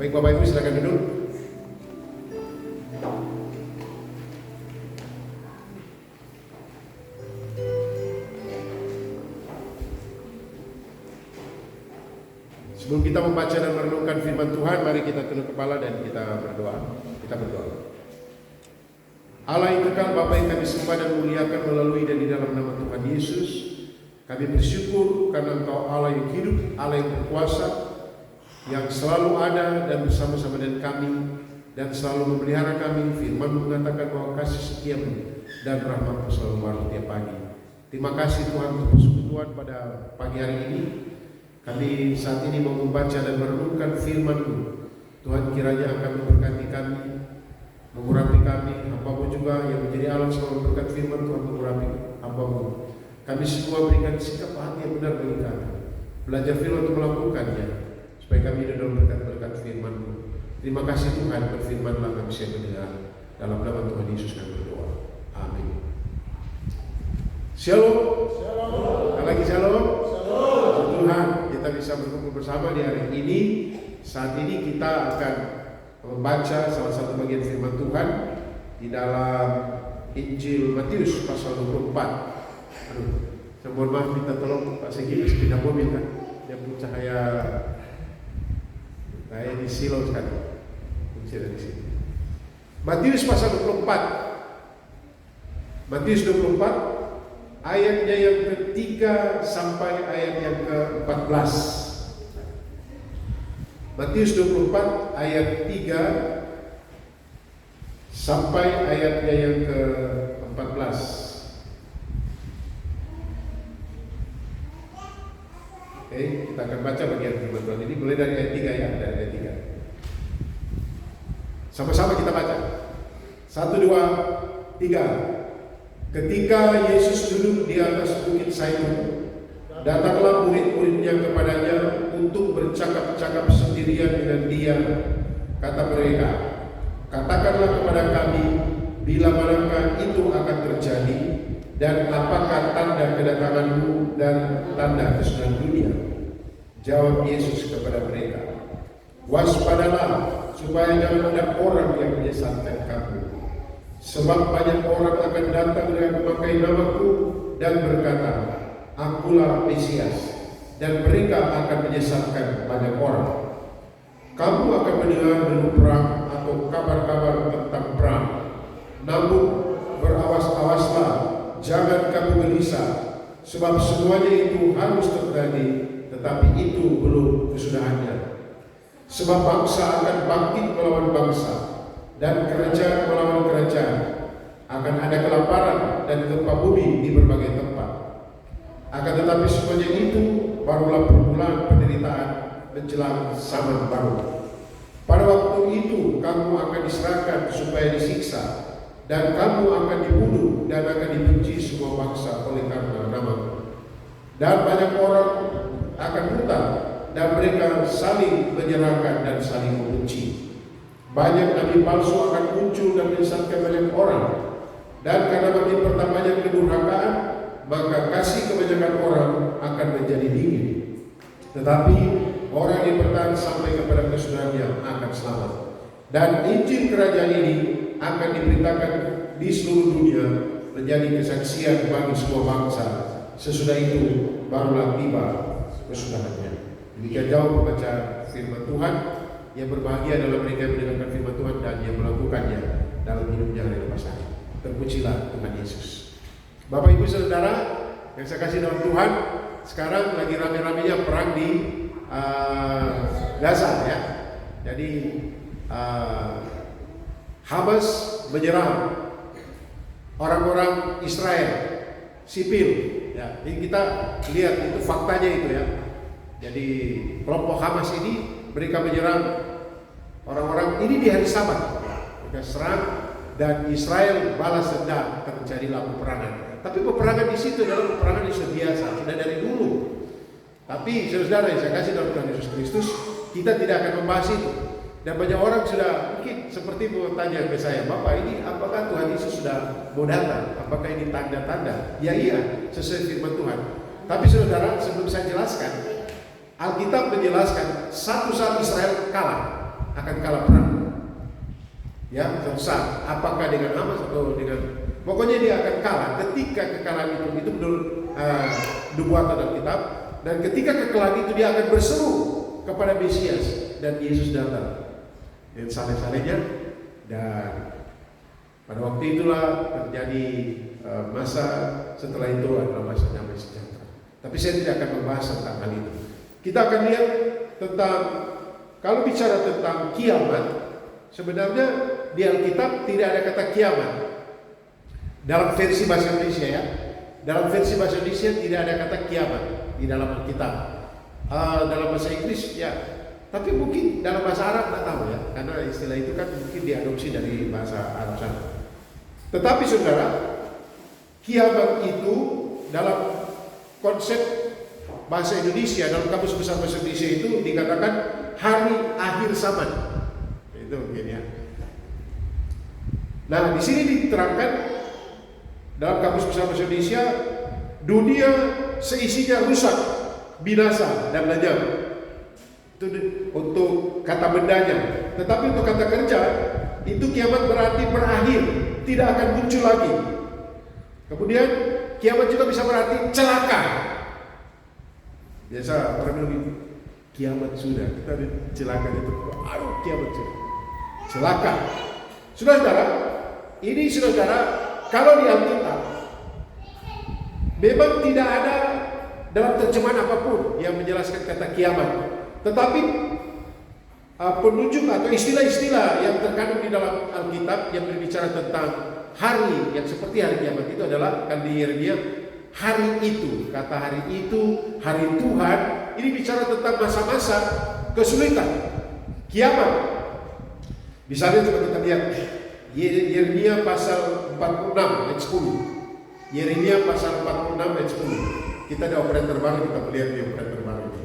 Baik Bapak Ibu, silakan duduk. Sebelum kita membaca dan merenungkan firman Tuhan, mari kita tunduk kepala dan kita berdoa. Kita berdoa. Allah yang kekal, Bapa yang kami sembah dan muliakan melalui dan di dalam nama Tuhan Yesus, kami bersyukur karena Engkau Allah yang hidup, Allah yang berkuasa, yang selalu ada dan bersama-sama dengan kami dan selalu memelihara kami. Firman mengatakan bahwa kasih setiamu dan rahmat selalu baru tiap pagi. Terima kasih Tuhan untuk persekutuan pada pagi hari ini. Kami saat ini mau membaca dan merenungkan firman-Mu. Tuhan kiranya akan memberkati kami, mengurapi kami, hamba-Mu juga yang menjadi alat selalu berkat firman Tuhan mengurapi hamba-Mu. Kami semua berikan sikap hati yang benar bagi kami, belajar firman untuk melakukannya, supaya kami hidup dalam berkat-berkat firman-Mu. Terima kasih Tuhan, berfirmanlah kami siap mendengar. Dalam nama Tuhan Yesus kami berdoa. Amin. Shalom. Shalom. Lagi shalom. Shalom. Tuhan, kita bisa berkumpul bersama di hari ini. Saat ini kita akan membaca salah satu bagian firman Tuhan di dalam Injil Matius pasal 24. Saya mohon maaf, minta tolong Pak Segi pindah mobil kan, dia punya cahaya kayak di silau sekali. Kunci dari sini. Matius pasal 24. Matius 24 ayatnya yang ketiga sampai ayat yang ke-14. Matius 24 ayat 3 sampai ayatnya yang ke-14. Oke, kita akan baca bagian firman Tuhan ini mulai dari ayat 3 ya, dari ayat 3. Sama-sama kita baca. 1, 2, 3. Ketika Yesus duduk di atas bukit Zaitun, datanglah murid-muridnya kepadanya untuk bercakap-cakap sendirian dengan dia. Kata mereka, katakanlah kepada kami, bila manakah itu akan terjadi, dan apakah tanda kedatanganmu dan tanda kesudahan dunia? Jawab Yesus kepada mereka, waspadalah supaya jangan ada orang yang menyesatkan kamu. Sebab banyak orang akan datang dengan memakai namaku dan berkata, akulah Mesias, dan mereka akan menyesatkan banyak orang. Kamu akan mendengar berita perang atau kabar-kabar tentang perang. Namun berawas-awaslah, jangan kamu gelisah, sebab semuanya itu harus terjadi, tetapi itu belum kesudahannya. Sebab bangsa akan bangkit melawan bangsa, dan kerajaan melawan kerajaan. Akan ada kelaparan dan gempa bumi di berbagai tempat. Akan tetapi semuanya itu barulah permulaan penderitaan menjelang zaman baru. Pada waktu itu kamu akan diserahkan supaya disiksa, dan kamu akan dibunuh dan akan dibenci semua bangsa oleh karena namaku. Dan banyak orang akan buta, dan mereka saling menyerahkan dan saling membenci. Banyak nabi palsu akan muncul dan menyesatkan banyak orang. Dan karena makin bertambahnya kedurhakaan, maka kasih kebanyakan orang akan menjadi dingin. Tetapi orang yang bertahan sampai kepada kesudahannya akan selamat. Dan Injil kerajaan ini akan diberitakan di seluruh dunia menjadi kesaksian bagi semua bangsa. Sesudah itu barulah tiba kesudahannya. Demikian jauh membaca firman Tuhan. Yang berbahagia adalah mereka yang mendengarkan firman Tuhan dan yang melakukannya dalam hidupnya hari lepas hari. Terpujilah Tuhan Yesus. Bapak Ibu Saudara yang saya kasih dalam Tuhan, sekarang lagi rame-ramenya perang di Gaza ya. Jadi Hamas menyerang orang-orang Israel sipil ya. Jadi kita lihat itu faktanya itu ya. Jadi kelompok Hamas ini mereka menyerang orang-orang ini di hari Sabat. Mereka serang dan Israel balas dendam, terjadilah peperangan. Tapi peperangan di situ adalah peperangan yang sudah biasa, sudah dari dulu. Tapi saudara yang saya kasih dalam Tuhan Yesus Kristus, kita tidak akan membahas itu. Dan banyak orang sudah mungkin seperti bertanya ke saya, Bapak ini apakah Tuhan Yesus sudah mau datang? Apakah ini tanda-tanda? Ya iya, sesuai firman Tuhan. Tapi saudara, sebelum saya jelaskan, Alkitab menjelaskan satu saat Israel kalah akan kalah perang. Ya, suatu saat. Apakah dengan Hamas atau dengan, pokoknya dia akan kalah. Ketika kekalahan itu menurut nubuatan Alkitab. Dan ketika kekalahan itu dia akan berseru kepada Mesias dan Yesus datang dengan saleh-salehnya. Dan pada waktu itulah terjadi masa setelah itu adalah masa damai sejahtera. Tapi saya tidak akan membahas tentang hal itu. Kita akan lihat tentang, kalau bicara tentang kiamat, sebenarnya di Alkitab tidak ada kata kiamat. Dalam versi bahasa Indonesia ya, dalam versi bahasa Indonesia tidak ada kata kiamat di dalam Alkitab. Dalam bahasa Inggris ya, tapi mungkin dalam bahasa Arab tidak tahu ya, karena istilah itu kan mungkin diadopsi dari bahasa Arab sana. Tetapi saudara, kiamat itu dalam konsep bahasa Indonesia, dalam kamus besar bahasa Indonesia itu dikatakan hari akhir zaman. Itu mungkin ya. Nah, di sini diterangkan dalam kamus besar bahasa Indonesia, dunia seisinya rusak, binasa dan lejam. Itu untuk kata bendanya. Tetapi untuk kata kerja, itu kiamat berarti berakhir, tidak akan muncul lagi. Kemudian kiamat juga bisa berarti celaka. Biasa orang bilang kiamat sudah, kita celaka itu, aduh kiamat sudah, celaka. Saudara, ini saudara, kalau di Alkitab memang tidak ada dalam terjemahan apapun yang menjelaskan kata kiamat, tetapi penunjuk atau istilah-istilah yang terkandung di dalam Alkitab yang berbicara tentang hari yang seperti hari kiamat itu adalah, kan di Yeremia, hari itu, kata hari itu, hari Tuhan, ini bicara tentang masa-masa kesulitan, kiamat. Misalnya coba kita lihat Yeremia pasal 46 ayat 10. Yeremia pasal 46 ayat 10. Kita ada operator baru, kita melihat di operator baru ini.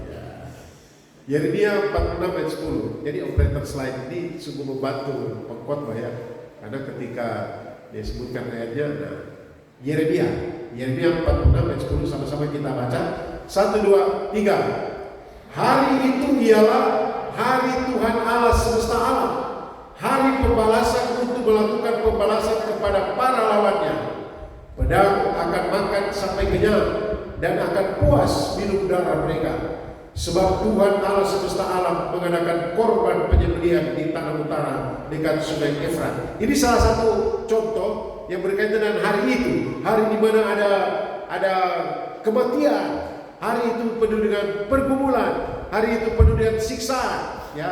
Yeremia 46 ayat 10. Jadi operator slide ini sungguh membantu pengkhotbah ya. Karena ketika dia sebutkan ayatnya, nah, Yeremia 46 ayat 10, sama-sama kita baca. 1, 2, 3. Hari itu ialah hari Tuhan Allah semesta alam, hari pembalasan untuk melakukan pembalasan kepada para lawannya. Pedang akan makan sampai kenyang dan akan puas minum darah mereka. Sebab Tuhan Allah semesta alam mengadakan korban penyembelihan di tanah utara dekat sungai Efrat. Ini salah satu contoh yang berkaitan dengan hari itu, hari di mana ada kematian, hari itu penuh dengan pergumulan, hari itu penuh dengan siksaan. Ya,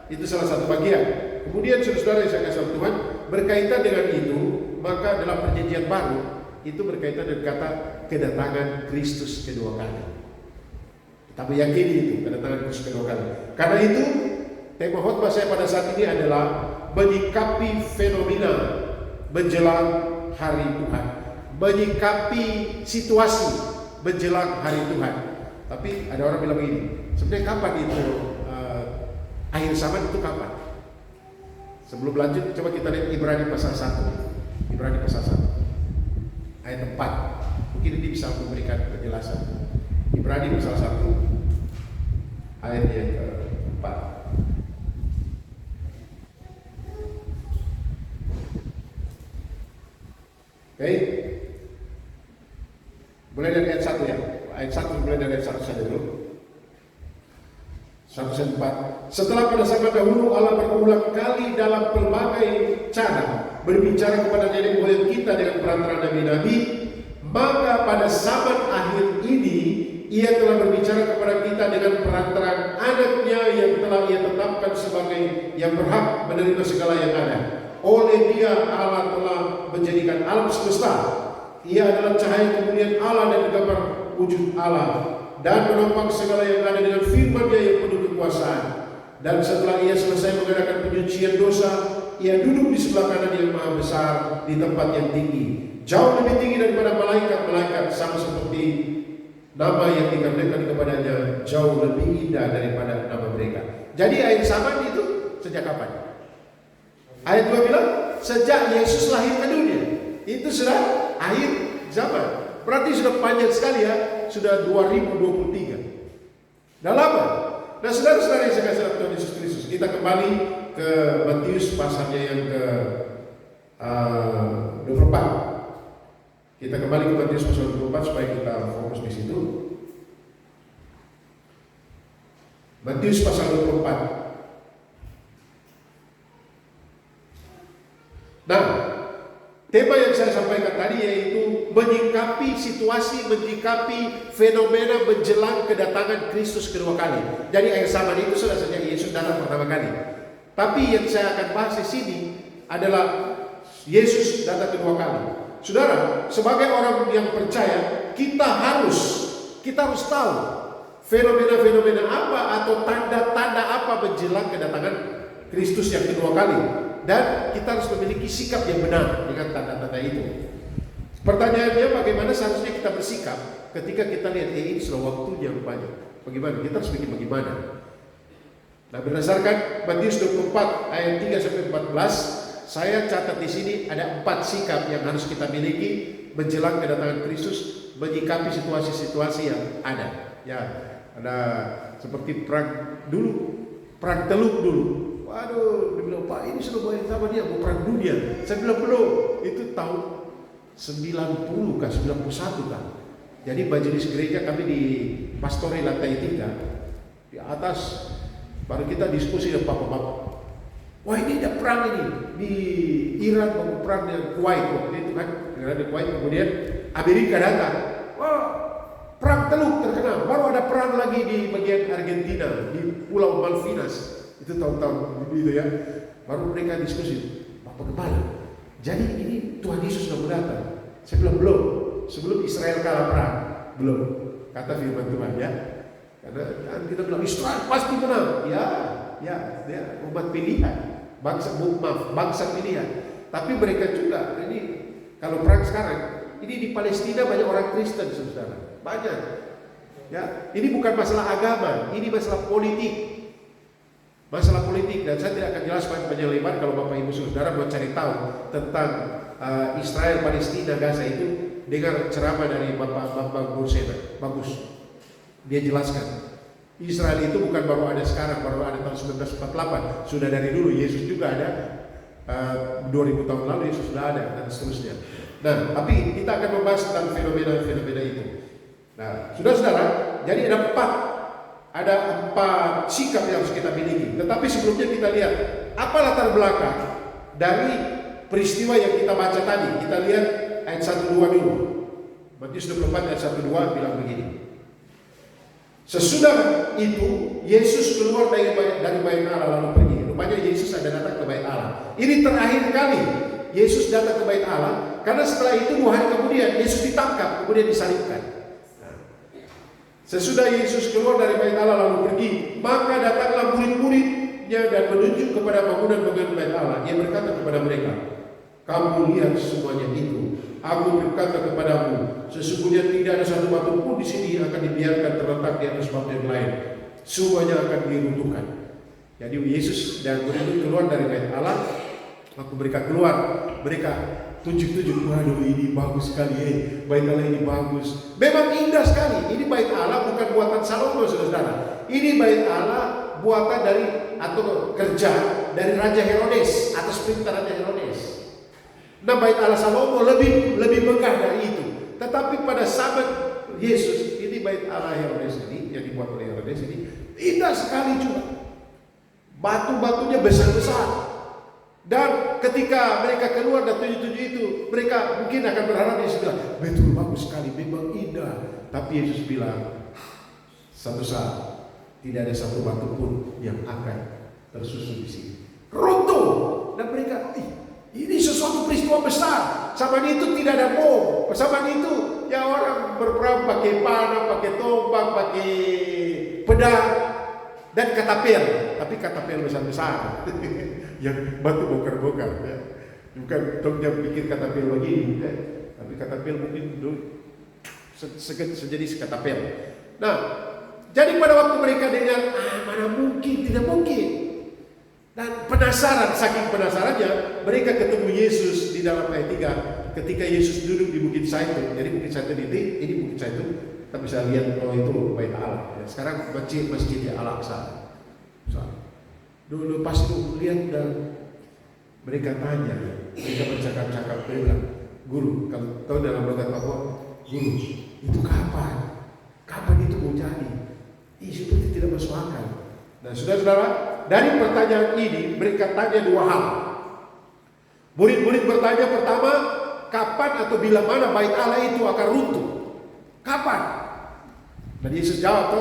itu salah satu bagian. Kemudian saudara yang saya kasih Tuhan, berkaitan dengan itu, maka dalam perjanjian baru itu berkaitan dengan kata kedatangan Kristus kedua kali. Kita meyakini itu kedatangan Kristus kedua kali. Karena itu tema khotbah saya pada saat ini adalah menyikapi fenomena menjelang hari Tuhan, menyikapi situasi menjelang hari Tuhan. Tapi ada orang bilang begini, sebenarnya kapan itu akhir zaman itu kapan? Sebelum lanjut, coba kita lihat Ibrani pasal 1. Ibrani pasal 1 ayat 4. Mungkin ini bisa memberikan penjelasan. Ibrani pasal 1 ayat yang ke-4. Oke. Mulai dari ayat 1 ya. Ayat 1 mulai dari ayat 1 saja dulu. 1 4. Setelah pada zaman dahulu Allah berulang kali dalam pelbagai cara berbicara kepada nenek moyang kita dengan perantaraan nabi-nabi, maka pada zaman akhir ini Ia telah berbicara kepada kita dengan perantaraan anaknya yang telah Ia tetapkan sebagai yang berhak menerima segala yang ada. Oleh Dia Allah telah menjadikan alam semesta. Ia adalah cahaya kemuliaan Allah dan gambar wujud Allah, dan menopang segala yang ada dengan firman-Nya yang penuh kekuasaan. Dan setelah Ia selesai mengadakan penyucian dosa, Ia duduk di sebelah kanan yang maha besar di tempat yang tinggi, jauh lebih tinggi daripada malaikat-malaikat, sama seperti nama yang dikarenakan kepadanya jauh lebih indah daripada nama mereka. Jadi ayat zaman itu sejak kapan? Ayat 2 bilang sejak Yesus lahir ke dunia. Itu sudah akhir zaman. Berarti sudah panjang sekali ya, sudah 2023. Dah lama. Nah saudara-saudara yang saya kasih Tuhan Yesus Kristus, kita kembali ke Matius pasalnya yang ke 24. Kita kembali ke Matius pasal 24 supaya kita fokus di situ. Matius pasal 24. Nah, tema yang saya sampaikan tadi yaitu menyikapi situasi, menyikapi fenomena menjelang kedatangan Kristus kedua kali. Jadi ayat sama itu sudah saja Yesus datang pertama kali. Tapi yang saya akan bahas di sini adalah Yesus datang kedua kali. Saudara, sebagai orang yang percaya, kita harus tahu fenomena-fenomena apa atau tanda-tanda apa menjelang kedatangan Kristus yang kedua kali. Dan kita harus memiliki sikap yang benar dengan tanda-tanda itu. Pertanyaannya, bagaimana seharusnya kita bersikap ketika kita lihat ini sudah waktunya rupanya. Bagaimana? Kita harus bikin bagaimana? Nah, berdasarkan Matius 24 ayat 3 sampai 14, saya catat di sini ada 4 sikap yang harus kita miliki menjelang kedatangan Kristus, menyikapi situasi-situasi yang ada. Ya, ada seperti perang Teluk dulu. Waduh, dia bilang, Pak, ini sudah bayar sama dia, mau perang dunia. Saya bilang, belum, itu tahun 90 kah, 91 kah. Jadi majelis gereja kami di Pastori lantai 3, di atas, baru kita diskusi dengan bapak-bapak. Wah, ini ada perang ini, di Iran mau perang dengan Kuwait, waktu itu kan, dengan Kuwait, kemudian Amerika datang. Wah, perang Teluk terkenal, baru ada perang lagi di bagian Argentina, di Pulau Malvinas. Itu tahun-tahun itu ya. Baru mereka diskusi, Bapak Gembala, jadi ini Tuhan Yesus sudah datang. Saya bilang belum, sebelum Israel kalah perang, belum. Kata firman Tuhan ya. Karena kita bilang Israel pasti menang. Ya, umat pilihan, bangsa pilihan. Tapi mereka juga ini kalau perang sekarang, ini di Palestina banyak orang Kristen, saudara. Banyak. Ya, ini bukan masalah agama, ini masalah politik. Masalah politik, dan saya tidak akan jelaskan panjang lebar. Kalau Bapak Ibu Saudara mau cari tahu tentang Israel, Palestina, Gaza itu, dengar ceramah dari Bapak Bursena, bagus. Dia jelaskan Israel itu bukan baru ada sekarang, baru ada tahun 1948, sudah dari dulu. Yesus juga ada 2000 tahun lalu, Yesus sudah ada, dan seterusnya. Nah, tapi kita akan membahas tentang fenomena-fenomena itu. Nah, saudara-saudara, jadi ada empat sikap yang harus kita miliki. Tetapi sebelumnya kita lihat apa latar belakang dari peristiwa yang kita baca tadi. Kita lihat ayat 1-2 dulu. Matius 24 ayat 1-2 bilang begini. Sesudah itu Yesus keluar dari bait Allah lalu pergi. Rupanya Yesus ada datang ke bait Allah. Ini terakhir kali Yesus datang ke bait Allah, karena setelah itu 2 hari kemudian Yesus ditangkap, kemudian disalibkan. Sesudah Yesus keluar dari bait Allah lalu pergi, maka datanglah murid-muridnya dan menunjuk kepada bangunan-bangunan bait Allah. Ia berkata kepada mereka, kamu lihat semuanya itu. Aku berkata kepadamu, sesungguhnya tidak ada satu batu pun di sini yang akan dibiarkan terletak di atas batu yang lain. Semuanya akan diruntuhkan. Jadi Yesus dan murid-murid keluar dari bait Allah. Waktu mereka keluar, mereka tunjuk-tunjuk, waduh ini bagus sekali, bait Allah ini bagus. Memang indah sekali. Ini bait Allah bukan buatan Salomo, saudara. Ini bait Allah buatan dari atau kerja dari Raja Herodes atas perintah Raja Herodes. Nah, bait Allah Salomo lebih megah dari itu. Tetapi pada sahabat Yesus, ini bait Allah Herodes ini yang dibuat oleh Herodes ini indah sekali juga. Batu-batunya besar-besar. Dan ketika mereka keluar dan tujuh-tujuh itu, mereka mungkin akan berharap Yesus bilang, betul bagus sekali, memang indah. Tapi Yesus bilang, satu saat tidak ada satu batu pun yang akan tersusun di sini. Runtuh. Dan mereka, ini sesuatu peristiwa besar. Zaman itu tidak ada bom. Zaman itu ya orang berperang pakai panah, pakai tombak, pakai pedang dan katapel. Tapi katapel besar-besar. Yang batu bongkar-bongkar ya. Bukan tongnya bikin katapel begini ya. Tapi katapel mungkin sejenis katapel. Nah, jadi pada waktu mereka dengar, mana mungkin, tidak mungkin. Dan penasaran, saking penasarannya, mereka ketemu Yesus di dalam ayat 3 ketika Yesus duduk di Bukit Zaitun. Jadi Bukit Zaitun ini Bukit Zaitun, kita bisa lihat kalau itu bait Allah. Ya, sekarang masjid Al-Aqsa. Dulu pas lihat dan mereka tanya, mereka bercakap-cakap, mereka bilang, guru, kalau tahu dalam logat Papua, guru, itu kapan? Kapan itu mau jadi? Seperti tidak masuk akal. Nah, saudara-saudara, dari pertanyaan ini mereka tanya dua hal. Murid-murid bertanya pertama, kapan atau bila mana bait Allah itu akan runtuh? Kapan? Dan Yesus jawab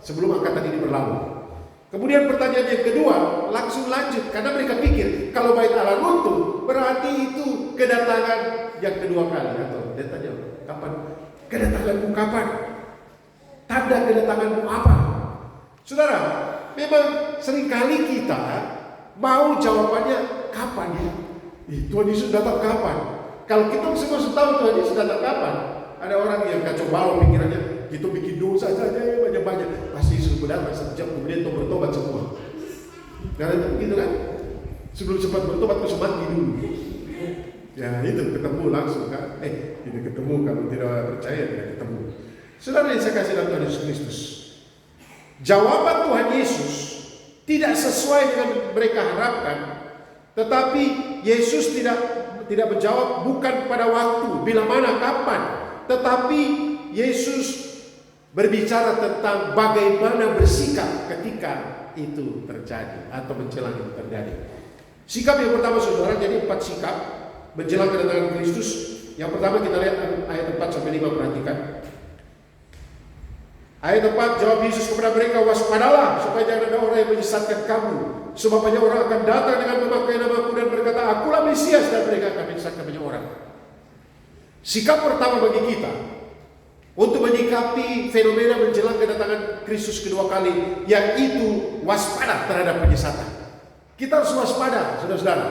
sebelum angkatan ini berlalu. Kemudian pertanyaan yang kedua langsung lanjut, karena mereka pikir kalau bait Allah runtuh berarti itu kedatangan yang kedua kali. Atau dia tanya, kapan? Kedatanganmu kapan? Tanda kedatanganmu apa? Saudara, memang seringkali kita mau jawabannya kapan ya? Tuhan Yesus datang kapan? Kalau kita semua tahu Tuhan Yesus datang kapan, ada orang yang kacau balau pikirannya, kita bikin dosa saja ya banyak-banyak, pasti Yesus datang sejam kemudian itu bertobat semua. Karena itu begitu kan? Sebelum sempat bertobat harus mati dulu. Ya itu ketemu langsung kan? Tidak ketemu, kalau tidak percaya tidak ketemu. Saudara yang saya kasih dalam Tuhan Yesus Kristus, jawaban Tuhan Yesus tidak sesuai dengan mereka harapkan, tetapi Yesus tidak menjawab bukan pada waktu, bila mana, kapan, tetapi Yesus berbicara tentang bagaimana bersikap ketika itu terjadi atau menjelang itu terjadi. Sikap yang pertama saudara, jadi 4 sikap menjelang kedatangan Kristus. Yang pertama kita lihat ayat 4-5, perhatikan. Ayat 4, jawab Yesus kepada mereka, waspadalah supaya jangan ada orang yang menyesatkan kamu. Sebab banyak orang akan datang dengan memakai namaku dan berkata, akulah Mesias, dan mereka akan menyesatkan banyak orang. Sikap pertama bagi kita untuk menyikapi fenomena menjelang kedatangan Kristus kedua kali, yaitu waspada terhadap penyesatan. Kita harus waspada, saudara-saudara.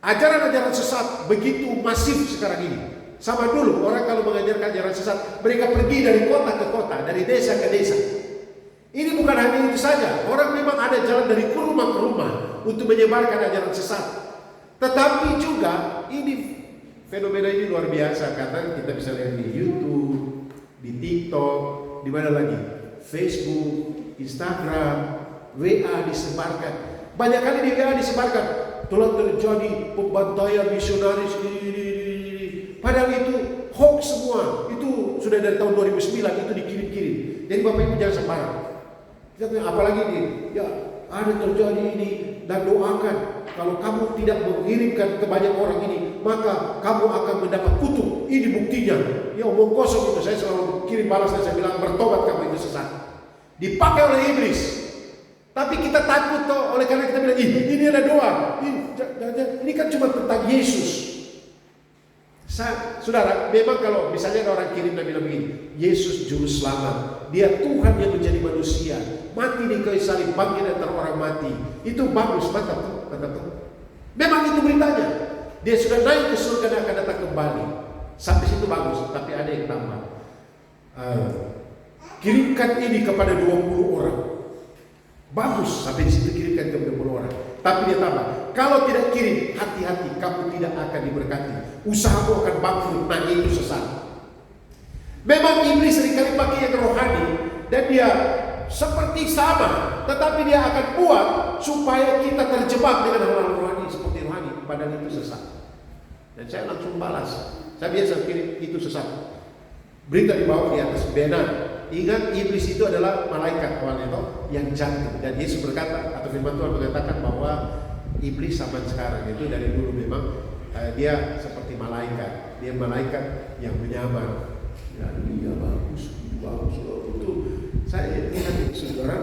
Ajaran-ajaran sesat begitu masif sekarang ini. Sama dulu orang kalau mengajarkan ajaran sesat, mereka pergi dari kota ke kota, dari desa ke desa. Ini bukan hanya itu saja. Orang memang ada jalan dari rumah ke rumah untuk menyebarkan ajaran sesat. Tetapi juga ini fenomena ini luar biasa, karena kita bisa lihat di YouTube, di TikTok, di mana lagi? Facebook, Instagram, WA disebarkan. Banyak kali di WA disebarkan, telah terjadi pembantaian misionaris ini. Padahal itu hoax semua. Itu sudah dari tahun 2009 itu dikirim-kirim. Jadi Bapak Ibu jangan sembarang. Apalagi ya ada terjadi ini, dan doakan kalau kamu tidak mengirimkan ke banyak orang ini, maka kamu akan mendapat kutuk. Ini buktinya. Ya omong kosong itu. Saya selalu kirim balas dan saya bilang, bertobat kamu, itu sesat. Dipakai oleh iblis. Tapi kita takut oleh karena kita bilang, ini ada doa. Ini kan cuma tentang Yesus. Saudara, memang kalau misalnya ada orang kirim dan bilang begini, Yesus juru selamat, dia Tuhan yang menjadi manusia, mati di kayu salib, bangkit antara orang mati, itu bagus, mantap tuh. Memang itu beritanya. Dia sudah naik ke surga dan akan datang kembali. Sampai situ bagus, tapi ada yang tambah. Kirimkan ini kepada 20 orang. Bagus, sampai di situ kirimkan kepada 20 orang. Tapi dia tambah, kalau tidak kirim, hati-hati, kamu tidak akan diberkati. Usahamu akan bangkrut, nah itu sesat. Memang iblis seringkali pakai yang rohani, dan dia seperti sama, tetapi dia akan buat supaya kita terjebak dengan hal-hal rohani seperti rohani, padahal itu sesat. Dan saya langsung balas, saya biasa kirim itu sesat. Berita di bawah di atas benar. Ingat, iblis itu adalah malaikat awalnya yang jatuh. Dan Yesus berkata, atau firman Tuhan mengatakan bahwa iblis zaman sekarang itu dari dulu memang dia seperti malaikat. Dia malaikat yang menyamar. Ya, dia bagus. Itu saya lihat saudara,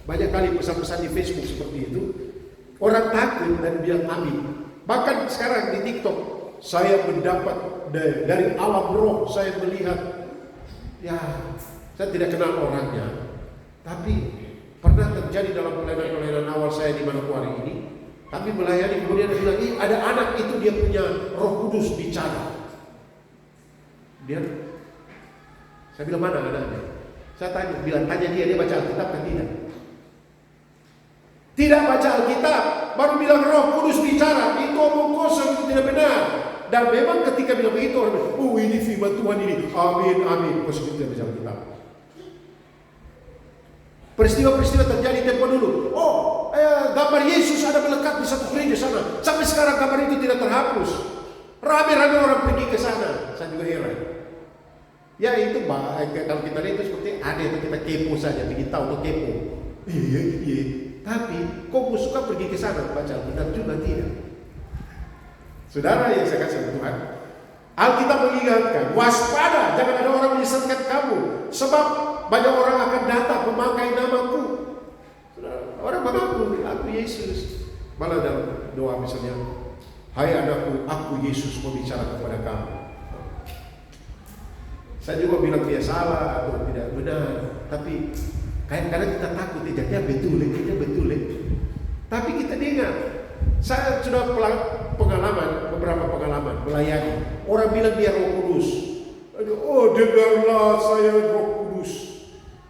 banyak kali pesan-pesan di Facebook seperti itu. Orang takut dan bilang amin. Bahkan sekarang di TikTok, saya mendapat dari alam roh, saya melihat, ya saya tidak kenal orangnya, tapi pernah terjadi dalam pelayanan awal saya di Manokwari ini. Kami melayani, kemudian dia bilang, ada anak itu dia punya Roh Kudus bicara. Saya bilang, mana anaknya? Saya tanya dia baca Alkitab kan tidak? Tidak baca Alkitab, baru bilang Roh Kudus bicara. Itu omong kosong, itu tidak benar. Dan memang ketika bilang begitu, orang bilang, ini firman Tuhan ini, amin. Positif dia baca Alkitab. Peristiwa-peristiwa terjadi tempo dulu. gambar Yesus ada melekat di satu gereja sana. Sampai sekarang gambar itu tidak terhapus. Rame-rame orang pergi ke sana. Saya juga heran. Ya itu kalau kita lihat itu seperti ada itu kita kepo saja, bikin tahu untuk kepo. Iya. Tapi kok suka pergi ke sana baca Alkitab juga tidak. Saudara yang saya kasih Tuhan, Alkitab mengingatkan, waspada, jangan ada orang menyesatkan kamu, sebab banyak orang akan datang memakai namaku. Orang mengaku, aku Yesus. Malah dalam doa misalnya, hai anakku, aku Yesus mau bicara kepada kamu. Saya juga bilang dia salah atau tidak benar, tapi kadang-kadang kita takut, dia betul. Tapi kita dengar, saya sudah beberapa pengalaman melayani. Orang bilang dia Roh Kudus. Oh, dengarlah saya Roh Kudus.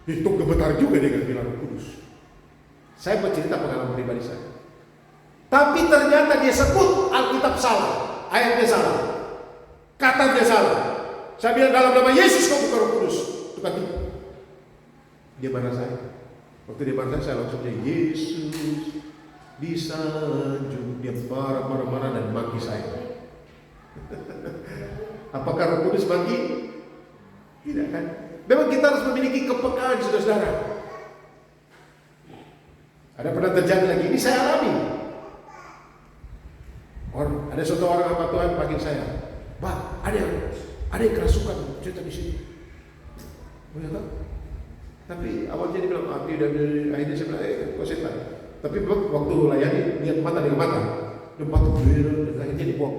Itu gemetar juga dia bilang Roh Kudus. Saya bercerita pengalaman pribadi saya. Tapi ternyata dia sebut Alkitab salah, ayatnya salah, katanya salah. Saya bilang dalam nama Yesus kau bukan Roh Kudus. Itu kan dia marah saya. Waktu dia marah saya langsung dia Yesus disanjung. Dia marah dan maki saya. Apakah Roh Kudus maki? Tidak kan? Memang kita harus memiliki kepekaan, saudara-saudara. Ada pernah terjadi lagi, ini saya alami. Ada suatu orang hamba Tuhan panggil saya, Pak, ada yang kerasukan cerita di sini. Boleh tahu? Tapi awalnya dia bilang, akhirnya saya bilang, kok setan. Tapi waktu layani lihat mata dengan mata, dia patung biru, akhirnya dibuang.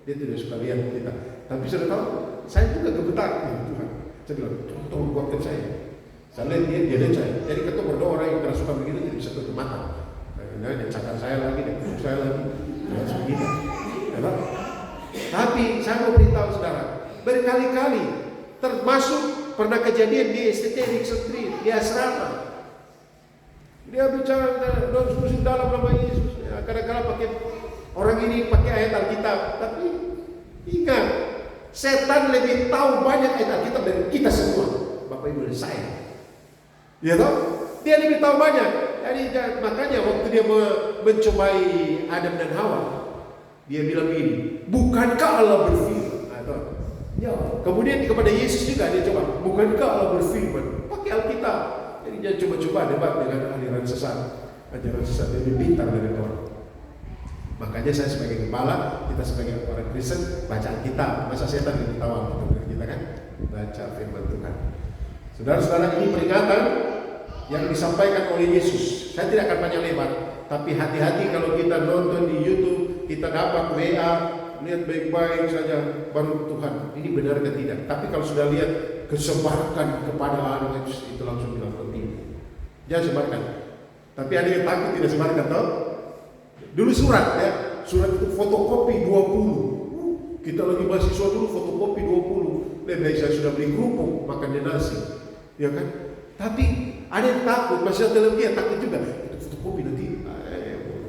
Dia tidak suka lihat kita. Tapi sudah tahu, saya juga gemetar. Tuhan, saya bilang, tolong buatkan saya. Saya lihat dia lihat saya. Jadi ketemu berdoa orang yang kerasukan begitu tidak bisa tutup mata. Nah, dia cakap saya lagi, dia pukul saya lagi. Begini. Ya, tapi saya mau beritahu saudara, berkali-kali termasuk pernah kejadian di STT di Street, di asrama. Dia bicara dalam nama Yesus. Ya, kadang-kadang pakai orang ini pakai ayat Alkitab, tapi ingat, setan lebih tahu banyak ayat Alkitab dari kita semua. Bapak Ibu dan saya. Ya toh? Dia lebih tahu banyak. Jadi makanya waktu dia mencobai Adam dan Hawa, dia bilang begini, bukankah Allah berfirman? Ya, kemudian kepada Yesus juga dia coba, bukankah Allah berfirman? Pakai Alkitab. Jadi dia coba-coba debat dengan aliran sesat. Ajaran sesat dia lebih pintar dari orang. Makanya saya sebagai kepala, kita sebagai orang Kristen baca Alkitab. Masa setan lebih tahu Alkitab dari kita kan? Baca firman Tuhan. Saudara-saudara, ini peringatan yang disampaikan oleh Yesus. Saya tidak akan panjang lebar, tapi hati-hati kalau kita nonton di YouTube, kita dapat WA, lihat baik-baik saja, baru Tuhan, ini benar atau tidak. Tapi kalau sudah lihat, kesebarkan kepada anak itu langsung bilang penting. Jangan sebarkan. Tapi ada yang takut tidak sebarkan, toh? Dulu surat ya, surat itu fotokopi 20. Kita lagi mahasiswa dulu fotokopi 20. Lebih baik saya sudah beli kerupuk, makan nasi. Ya kan? Tapi ada yang takut, masih ada lagi yang takut juga. Itu fotokopi nanti,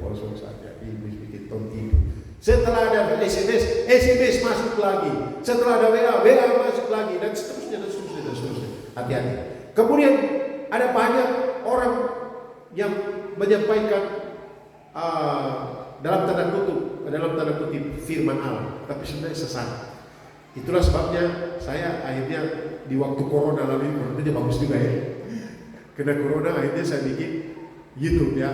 kosong saja. Iblis bikin tonti. Setelah ada SMS masuk lagi. Setelah ada WA masuk lagi, dan seterusnya. Hati-hati. Kemudian ada banyak orang yang menyampaikan dalam tanda kutip firman Allah, tapi sebenarnya sesat. Itulah sebabnya saya akhirnya di waktu corona lalu ini bagus juga ya. Kena corona akhirnya saya bikin YouTube ya,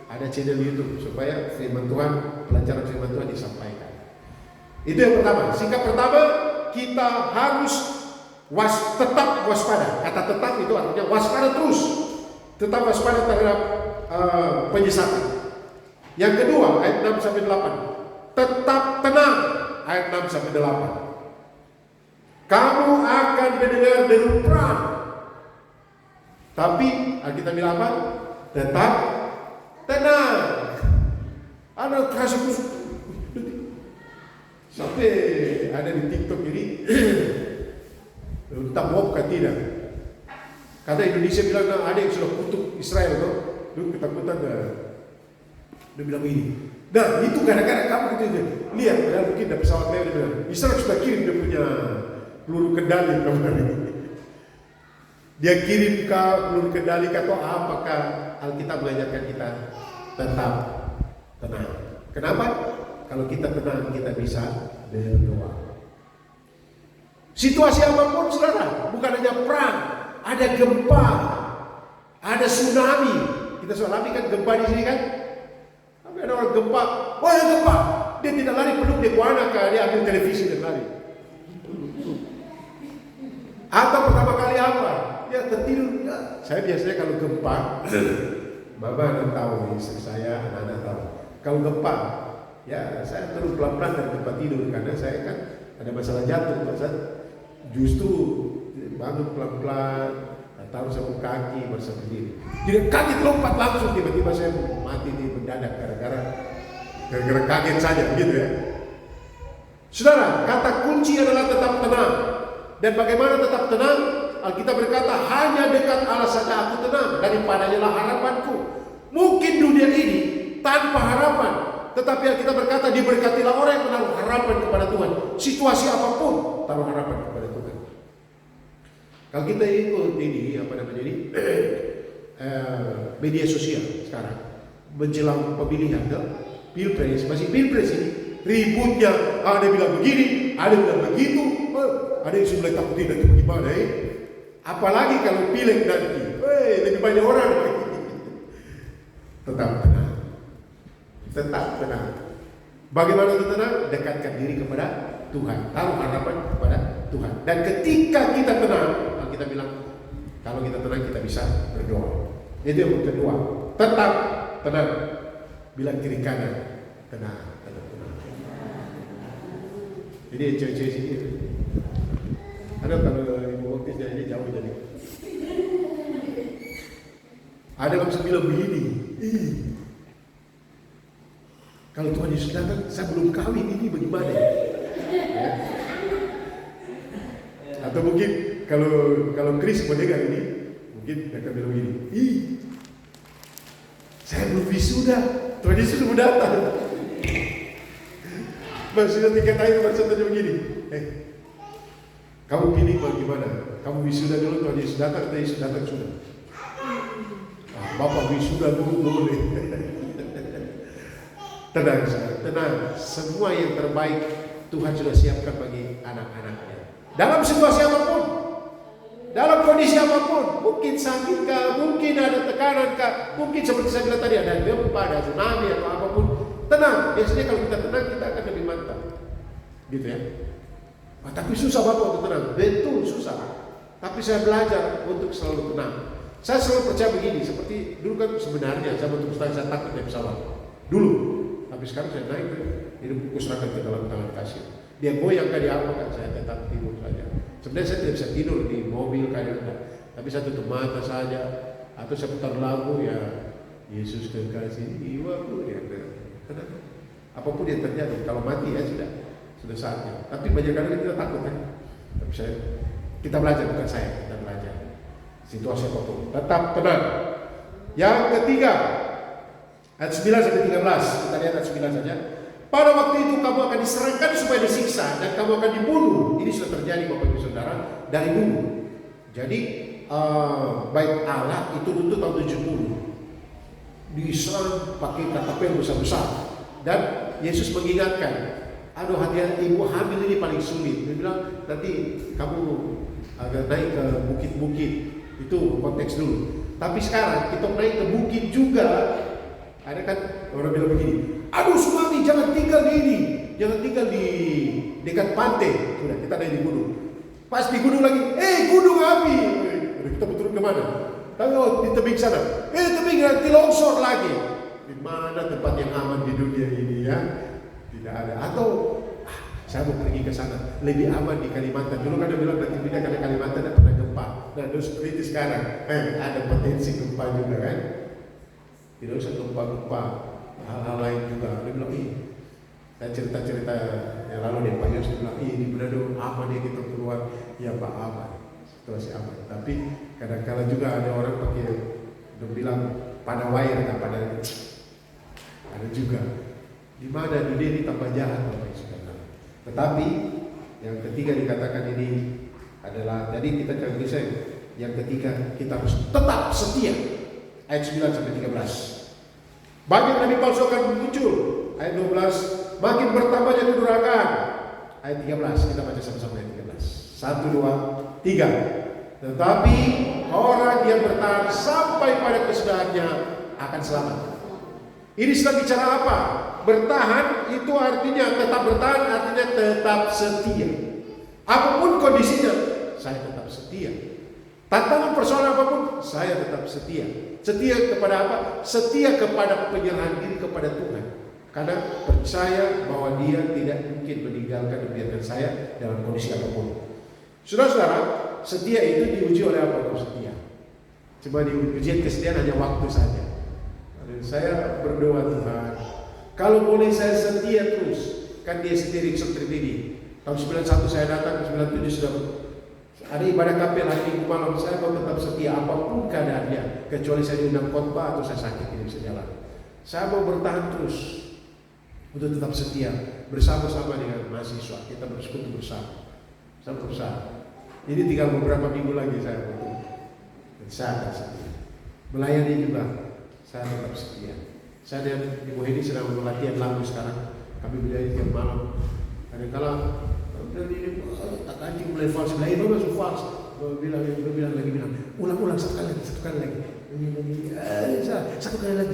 ada channel YouTube supaya firman Tuhan, pelajaran firman Tuhan disampaikan. Itu yang pertama. Sikap pertama, kita harus tetap waspada. Kata tetap itu artinya waspada terus. Tetap waspada terhadap penyesatan. Yang kedua, ayat 6 sampai 8. Tetap tenang, ayat 6 sampai 8. Kamu akan mendengar deru perang. Tapi kita bilang apa? Tetap tenang. Ada kerasa sampai ada di TikTok ini entah bohong kan tidak. Kata Indonesia bilang ada yang sudah kutuk Israel tuh. Dulu ketakutan dia bilang ini. Dan itu gara-gara kamu gitu. Lihat, padahal mungkin ada pesawat lewat dia bilang, Israel sudah kirim dia punya peluru kendali kemarin. Dia kirim ke peluru kendali atau apakah Alkitab mengajarkan kita tetap Kenapa? Kalau kita tenang, kita bisa berdoa. Situasi apapun, saudara, bukan hanya perang, ada gempa, ada tsunami. Kita sudah alami kan gempa di sini kan? Tapi ada orang gempa, wah gempa, dia tidak lari peluk di Kuanaka, dia ambil televisi dan lari. Atau pertama kali apa? Ya tertidur. Saya biasanya kalau gempa, Mama anak tahu, istri saya, anak-anak tahu. Kalau gempa, ya saya turun pelan-pelan dari tempat tidur karena saya kan ada masalah jatuh. Justru bangun pelan-pelan, taruh sapu kaki bersama diri. Jadi kaget lompat langsung, tiba-tiba saya mati di mendadak gara-gara kaget saja, begitu ya. Saudara, kata kunci adalah tetap tenang. Dan bagaimana tetap tenang? Alkitab berkata, hanya dekat Allah saja aku tenang, daripadanya lah harapanku. Mungkin dunia ini tanpa harapan, tetapi Alkitab berkata, diberkatilah orang yang menaruh harapan kepada Tuhan. Situasi apapun, taruh harapan kepada Tuhan. Kalau kita ikut ini, media sosial sekarang, menjelang pemilihan, pilpres, masih pilpres ini, ributnya, ada bilang begini, ada bilang begitu, ada yang sudah takutin itu gimana apalagi kalau pileg nanti, lebih banyak orang. Tetap tenang, tetap tenang. Bagaimana itu tenang? Dekatkan diri kepada Tuhan, taruh harapan kepada Tuhan. Dan ketika kita tenang, kita bilang, kalau kita tenang kita bisa berdoa. Itu yang kedua, tetap tenang. Bilang kiri kanan, tenang. Jadi cewek-cewek sini, ada kalau ibu baptis jadi jauh jadi. Ada yang bilang begini, kalau Tuhan Yesus datang, saya belum kawin, ini bagaimana? Ya? Atau mungkin kalau Chris mendengar ini, mungkin dia akan bilang begini, saya belum wisuda, Tuhan Yesus sudah datang. Maksudnya tingkat air maksudnya begini, kamu pilih bagaimana? Kamu wisuda dulu, Tuhan Yesus datang, atau Yesus datang sudah? Bapak wisuda dulu boleh. Tenang, tenang. Semua yang terbaik Tuhan sudah siapkan bagi anak-anaknya. Dalam situasi apapun, dalam kondisi apapun, mungkin sakit kah, mungkin ada tekanan kah, mungkin seperti saya bilang tadi ada gempa, ada tsunami atau apapun. Tenang, biasanya kalau kita tenang kita akan lebih mantap, gitu ya. Tapi susah Bapak untuk tenang, betul susah. Tapi saya belajar untuk selalu tenang. Saya selalu percaya begini, seperti dulu kan sebenarnya saya bentuk saya takut naik pesawat dulu. Tapi sekarang saya naik, hidup kusrakan ke dalam tangan kasih. Dia goyang kali apa kan, saya tetap tidur saja. Sebenarnya saya tidak bisa tidur di mobil kayak gitu, tapi saya tutup mata saja, atau saya putar lagu ya Yesus kekasih jiwaku ya. Tenang. Apapun yang terjadi, kalau mati ya sudah saatnya. Tapi banyak kali kita takut kan. Tapi kita belajar, bukan saya, kita belajar. Situasi apapun, tetap tenang. Yang ketiga, ayat 9 sampai 13, kita lihat ayat 9 saja. Pada waktu itu kamu akan diserahkan supaya disiksa dan kamu akan dibunuh. Ini sudah terjadi Bapak Ibu Saudara dari dulu. Jadi baik Allah itu dulu tahun 70 diserang pakai katapel besar-besar. Dan Yesus mengingatkan, aduh hati-hati ibu hamil ini paling sulit. Dia bilang nanti kamu agak naik ke bukit-bukit. Itu konteks dulu. Tapi sekarang kita naik ke bukit juga. Ada kan orang bilang begini, aduh Sumami jangan tinggal di ini, jangan tinggal di dekat pantai. Sudah kita naik di gunung. Pas di gunung lagi, gunung api. Kita turun kemana? Tahu di tebing sana. Tebing nanti longsor lagi. Di mana tempat yang aman di dunia ini ya? Tidak ada. Atau saya mau pergi ke sana, lebih aman di Kalimantan. Dulu kan dia bilang nanti pindah ke Kalimantan dan pernah gempa. Nah terus seperti sekarang, ada potensi gempa juga kan? Tidak usah gempa-gempa, hal-hal lain juga. Dia bilang, saya cerita-cerita yang lalu nih Pak Yos bilang, ini benar-benar aman ya kita keluar. Ya Pak, aman, situasi aman. Tapi kadang-kadang juga ada orang pakai, dia bilang pada wire, nggak pada ada juga. Di mana dunia ini tambah jahat Bapak Ibu Saudara. Tetapi yang ketiga dikatakan ini adalah, jadi kita jangan bisa. Yang ketiga kita harus tetap setia. Ayat 9 sampai 13. Banyak nabi palsu akan muncul ayat 12, makin bertambahnya kedurhakaan. Ayat 13, kita baca sama-sama ayat 13. 1, 2, 3. Tetapi orang yang bertahan sampai pada kesudahannya akan selamat. Ini sedang bicara apa? Bertahan itu artinya tetap bertahan, artinya tetap setia. Apapun kondisinya, saya tetap setia. Tantangan persoalan apapun, saya tetap setia. Setia kepada apa? Setia kepada penyerahan diri kepada Tuhan. Karena percaya bahwa Dia tidak mungkin meninggalkan dan membiarkan saya dalam kondisi apapun. Saudara-saudara, setia itu diuji oleh apa? Kalau setia, cuma diujian kesetiaan hanya waktu saja. Dan saya berdoa, Tuhan, kalau boleh saya setia terus. Kan Dia sendiri seperti ini. Tahun 91 saya datang, 97 sudah ada ibadah kapel hari Minggu malam. Saya mau tetap setia apapun keadaannya, kecuali saya diundang khotbah atau saya sakit tidak bisa jalan. Saya mau bertahan terus untuk tetap setia bersama-sama dengan mahasiswa. Kita bersekutu bersama. Saya berusaha. Ini tinggal beberapa minggu lagi saya butuh. Dan saya akan setia. Melayani juga, saya tetap setia. Saya dan Ibu Hedi sedang latihan lagu sekarang. Kami belajar tiap malam. Kadang-kadang tak anjing mulai fals, itu masuk fals. Bilang lagi, ulang satu kali lagi. Satu kali lagi.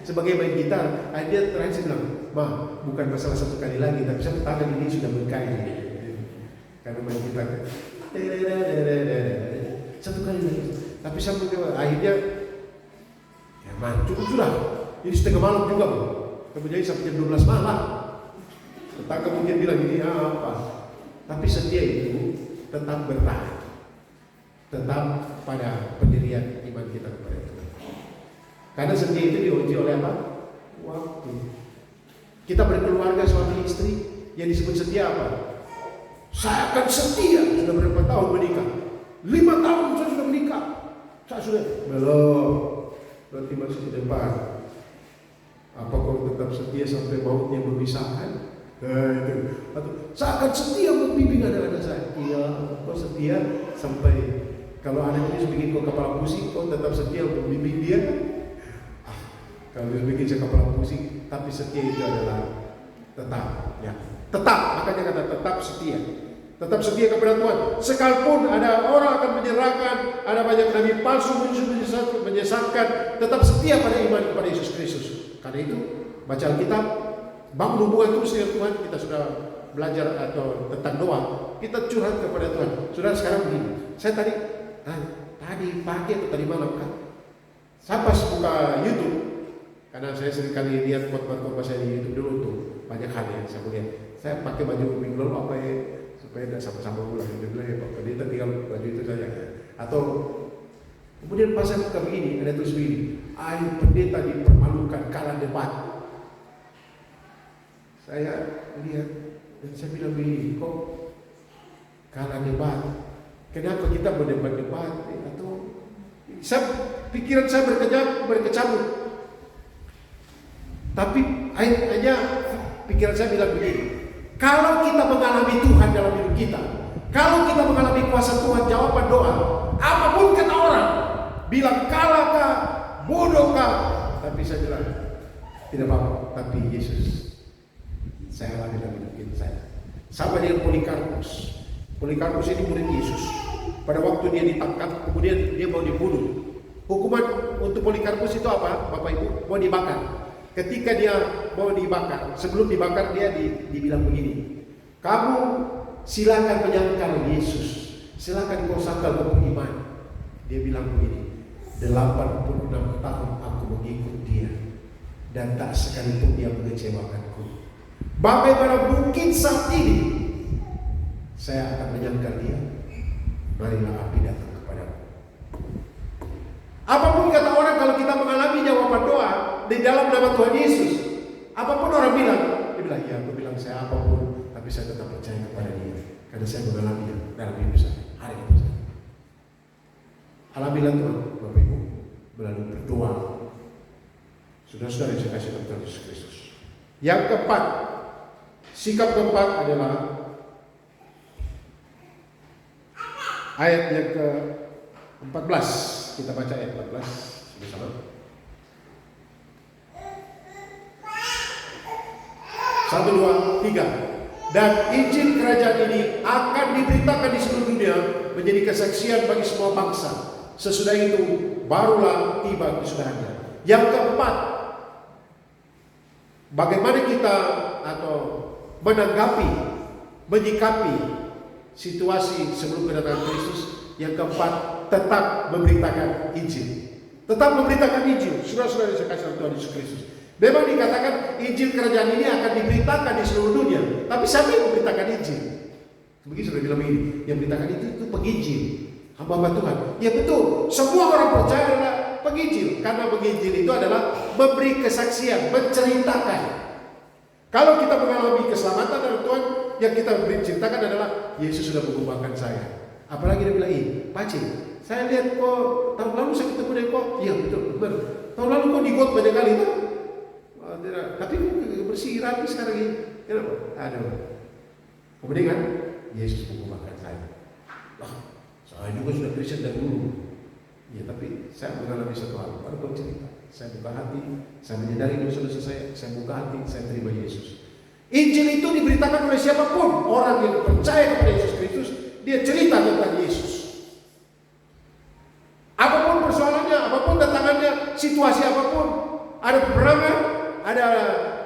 Sebagai main gitar, dia terakhir saya bilang, "Ma, bukan masalah satu kali lagi, tapi saya tangan ini sudah berkain." Karena main gitar, satu kali lagi. Tapi saya akhirnya, ya cukup sudah. Ini setengah malam juga, Bu. Kemudian sampai jam 12 malam. Tetangga mungkin bilang ini apa? Tapi setia itu tetap bertahan, tetap pada pendirian iman kita kepada Tuhan. Karena setia itu diuji oleh apa? Waktu. Kita berkeluarga suami istri, yang disebut setia apa? Saya akan setia. Sudah berapa tahun menikah? 5 tahun saya sudah menikah. Saya sudah belum. Berarti masih di depan. Apa kau tetap setia sampai mautnya memisahkan? Itu. Atau saya akan setia membimbing anak-anak saya. Iya, kau setia sampai kalau anak ini bikin kau kepala pusing, kau tetap setia membimbing dia. Kalau dia bikin saya kepala pusing, tapi setia itu adalah tetap, ya. Tetap, makanya kata tetap setia. Tetap setia kepada Tuhan. Sekalipun ada orang akan menyerahkan, ada banyak nabi palsu menyesatkan, tetap setia pada iman kepada Yesus Kristus. Karena itu baca Alkitab, bangun hubungan terus dengan Tuhan. Kita sudah belajar atau tentang doa, kita curhat kepada Tuhan. Sudah sekarang begini, saya tadi pagi atau tadi malam kan, saya pas buka YouTube, karena saya sering kali lihat khotbah saya di YouTube dulu tuh, banyak hal yang saya lihat. Saya pakai baju minggu lalu apa ya, supaya tidak sama-sama ulang. Dia bilang ya Pak, dia tinggal baju itu saja. Atau kemudian pas saya buka begini, ada tulis begini, ayo pendeta dipermalukan kalah debat. Saya lihat dan saya bilang begini, kok kalah debat? Kenapa kita berdebat-debat? Atau pikiran saya berkecamuk. Tapi hanya pikiran saya bilang begini, kalau kita mengalami Tuhan dalam hidup kita, kalau kita mengalami kuasa Tuhan, jawaban doa, apapun kata orang, bilang kalahkah, bodohkah, tapi saya bilang tidak apa-apa. Tapi Yesus saya alami dalam hidup saya. Sama dengan Polikarpus. Polikarpus ini murid Yesus. Pada waktu dia ditangkap, kemudian dia mau dibunuh. Hukuman untuk Polikarpus itu apa? Bapak Ibu, mau dibakar. Ketika dia mau dibakar, sebelum dibakar dia dibilang begini, kamu silakan menyangkal Yesus, silakan kau sangkal beriman. Dia bilang begini, 86 tahun aku mengikut dia dan tak sekalipun dia mengecewakanku. Bagaimana mungkin saat ini saya akan menyangkal dia? Marilah api datang kepadamu. Apapun kata orang, kalau kita mengalami jawaban doa di dalam nama Tuhan Yesus, apapun orang bilang, dia bilang, ya aku bilang saya apapun, tapi saya tetap percaya kepada dia, karena saya mengalaminya dalam hidup saya, hari ini saya. Alamilah Tuhan, Bapak Ibu, melalui berdoa. Sudah-sudah yang saya kasih Tuhan Yesus Kristus. Yang keempat, sikap keempat adalah ayat yang ke-14. Kita baca ayat 14 bersama. 1, 2, 3. Dan Injil kerajaan ini akan diberitakan di seluruh dunia menjadi kesaksian bagi semua bangsa. Sesudah itu barulah tiba kesudahannya. Yang keempat, bagaimana kita atau menanggapi, menyikapi situasi sebelum kedatangan Kristus. Yang keempat, tetap memberitakan Injil. Tetap memberitakan Injil. Saudara-saudara yang dikasihi Tuhan Yesus Kristus. Memang dikatakan Injil kerajaan ini akan diberitakan di seluruh dunia. Tapi siapa yang memberitakan Injil? Begitu sudah bilang begini, yang memberitakan itu penginjil, hamba Tuhan. Ya betul, semua orang percaya adalah penginjil. Karena penginjil itu adalah memberi kesaksian, menceritakan. Kalau kita mengalami keselamatan dari Tuhan, yang kita ceritakan adalah Yesus sudah mengubahkan saya. Apalagi dia bilang, Pakcik, saya lihat kok tahun lalu saya ketemu dengan kok. Iya betul, benar. Tahun lalu kok digot banyak kali tuh. Tapi bersih rapi sekarang ini. Kenapa? Aduh. Kemudian kan Yesus mengubahkan saya. Saya juga sudah Kristen dari dulu. Ya tapi saya mengalami satu hal. Baru kau cerita. Saya buka hati. Saya menyadari dosa-dosa saya buka hati. Saya terima Yesus. Injil itu diberitakan oleh siapapun. Orang yang percaya kepada Yesus Kristus, dia cerita tentang Yesus. Apapun persoalannya, apapun tantangannya, situasi apapun, ada peperangan, ada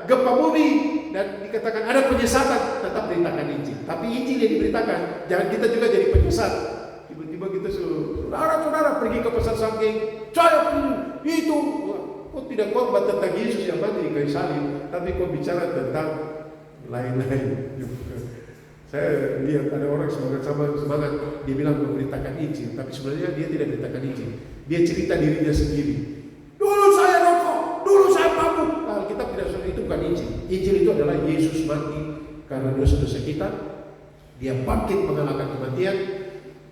gempa bumi, dan dikatakan ada penyesatan, tetap beritakan Injil. Tapi Injil yang diberitakan, jangan kita juga jadi penyesat. Tiba-tiba kita saudara-saudara pergi ke pasar saking, saya itu, kok tidak khotbah tentang Yesus yang mati di kayu salib, tapi kok bicara tentang lain-lain. Saya lihat ada orang semangat, dia bilang memberitakan Injil, tapi sebenarnya dia tidak beritakan Injil. Dia cerita dirinya sendiri. Dulu saya rokok, dulu saya mabuk. Alkitab tidak seperti itu, bukan Injil. Injil itu adalah Yesus mati karena dosa-dosa kita. Dia bangkit mengalahkan kematian,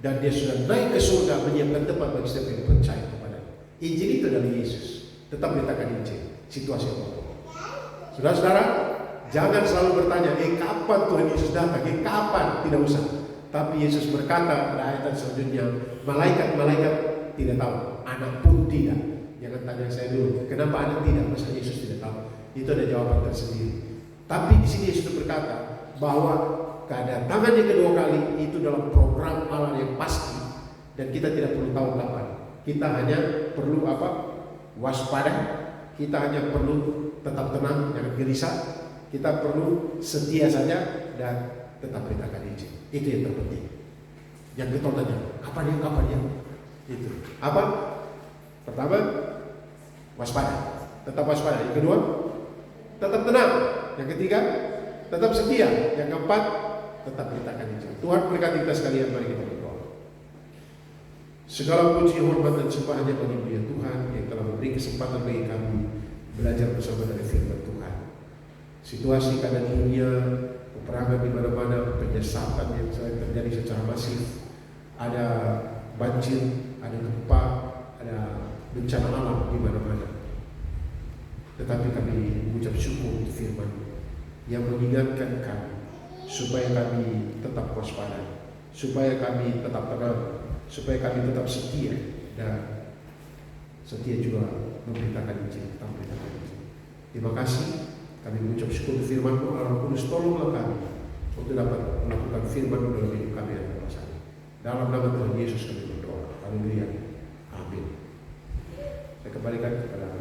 dan dia sudah naik ke surga menyiapkan tempat bagi setiap yang percaya kepada. Injil itu adalah Yesus. Tetap beritakan Injil, situasi apapun. Saudara-saudara, jangan selalu bertanya, kapan Tuhan Yesus datang? Kapan? Tidak usah. Tapi Yesus berkata pada ayat selanjutnya, malaikat-malaikat tidak tahu, anak pun tidak. Jangan tanya saya dulu, kenapa anak tidak? Masa Yesus tidak tahu? Itu ada jawaban tersendiri. Tapi di sini Yesus berkata bahwa kedatangan yang kedua kali itu dalam program Allah yang pasti, dan kita tidak perlu tahu kapan. Kita hanya perlu waspada. Kita hanya perlu tetap tenang, jangan gelisah. Kita perlu setia saja dan tetap beritakan Injil. Itu yang terpenting. Yang kita tanya, kapan ya? Itu. Apa? Pertama, waspada. Tetap waspada. Yang kedua, tetap tenang. Yang ketiga, tetap setia. Yang keempat, tetap beritakan Injil. Tuhan berkati kita sekalian, mari kita berdoa. Segala puji, hormat dan sembah hanya bagi Dia Tuhan yang telah memberi kesempatan bagi kami belajar bersama dari firman Tuhan. Situasi keadaan dunia, peperangan di mana-mana, penyesatan yang terjadi secara masif, ada banjir, ada gempa, ada bencana alam di mana-mana. Tetapi kami mengucap syukur untuk firman yang mengingatkan kami supaya kami tetap waspada, supaya kami tetap tenang, supaya kami tetap setia dan setia juga memberitakan Injil, tetap memberitakan Injil. Terima kasih. Kami mengucap syukur untuk firman-Mu. Roh Kudus, tolonglah kami untuk dapat melakukan firman-Mu dalam hidup kami yang bermasalah. Dalam nama Tuhan Yesus kami berdoa. Haleluya. Amin. Saya kembalikan kepada